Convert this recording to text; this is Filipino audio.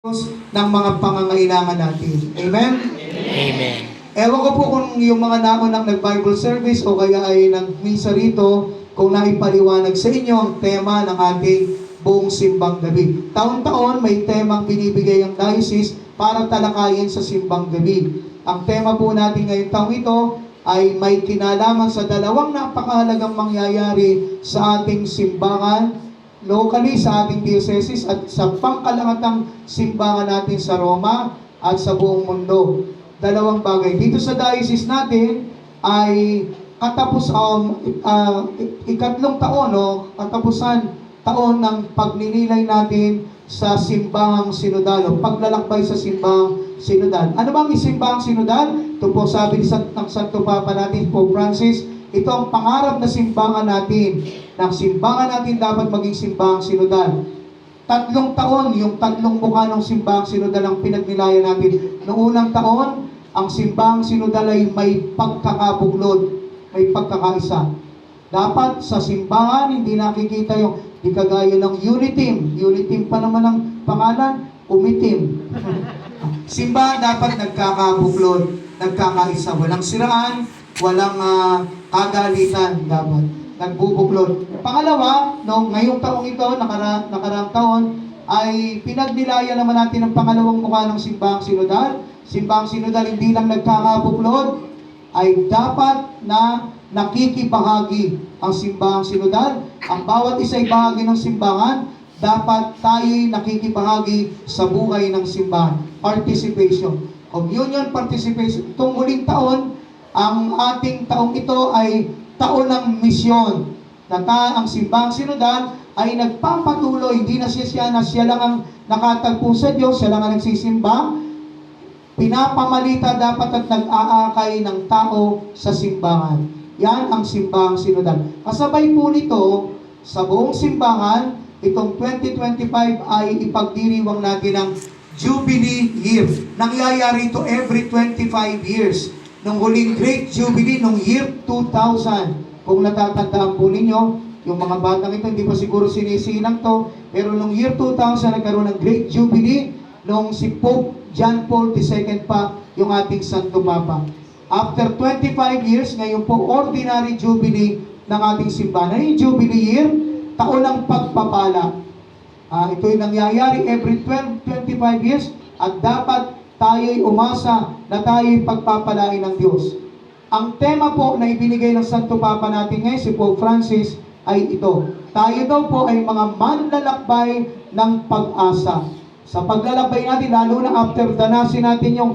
ng mga pangangailangan natin. Amen? Amen. Ewan ko po kung yung mga naunang nag-Bible service o kaya ay nag-misa rito, kung naipaliwanag sa inyo ang tema ng ating buong simbang gabi. Taon-taon may temang binibigay ang diocese para talakayin sa simbang gabi. Ang tema po natin ngayong taong ito ay may kinalaman sa dalawang napakahalagang mangyayari sa ating simbahan locally sa ating diocese at sa pangkalahatang simbahan natin sa Roma at sa buong mundo. Dalawang bagay. Dito sa diocese natin ay ikatlong taon o katapusan taon ng pagninilay natin sa simbahang sinodal o paglalakbay sa simbahang sinodal. Ano bang simbahang sinodal? Ito po sabi ng Santo Papa natin, Pope Francis, ito ang pangarap na simbahan natin. Ng simbahan natin dapat maging simbahang sinodal. 3 taon, yung 3 mukha ng simbahang sinodal ang pinagnilayan natin. Noong unang taon, ang simbahang sinodal ay may pagkakabuklod, may pagkakaisa. Dapat sa simbahan, hindi nakikita yung di kagaya ng unitim. Unitim pa naman ang pangalan, umitim. Simbahan dapat nagkakabuklod, nagkakaisa. Walang siraan, walang kagalitan dapat. Nagbubuklod. Pangalawa, ngayong taong ito, nakaraang taon, ay pinagnilayan naman natin ang pangalawang mukha ng simbahang sinodal. Simbahang sinodal hindi lang nagkakabuklod, ay dapat na nakikibahagi ang simbahang sinodal. Ang bawat isa ay bahagi ng simbahan, dapat tayo'y nakikibahagi sa buhay ng simbahan. Participation. Communion participation. Itong huling taon, ang ating taong ito ay taon ng misyon. Ang simbahang sinodal ay nagpapatuloy, hindi na siya lang ang nakatagpo sa Diyos, siya lang ang nagsisimba. Pinapamalita dapat at nag-aakay ng tao sa simbahan. Yan ang simbahang sinodal. Kasabay po nito, sa buong simbahan, itong 2025 ay ipagdiriwang natin ang Jubilee Year. Nangyayari ito every 25 years. Nung huling Great Jubilee, nung year 2000. Kung natatandaan po ninyo, yung mga batang ito, hindi pa siguro sinisilang to, pero nung year 2000, nagkaroon ng Great Jubilee, nung si Pope John Paul II pa, yung ating Santo Papa. After 25 years, ngayon po, ordinary Jubilee ng ating simbahan. Ano yung Jubilee Year? Taon ng pagpapala. Ito'y nangyayari every 25 years at dapat tayo'y umasa na tayo'y pagpapalain ng Diyos. Ang tema po na ibinigay ng Santo Papa natin ngayon, si Pope Francis, ay ito. Tayo daw po ay mga manlalakbay ng pag-asa. Sa paglalakbay natin, lalo na after danasin natin yung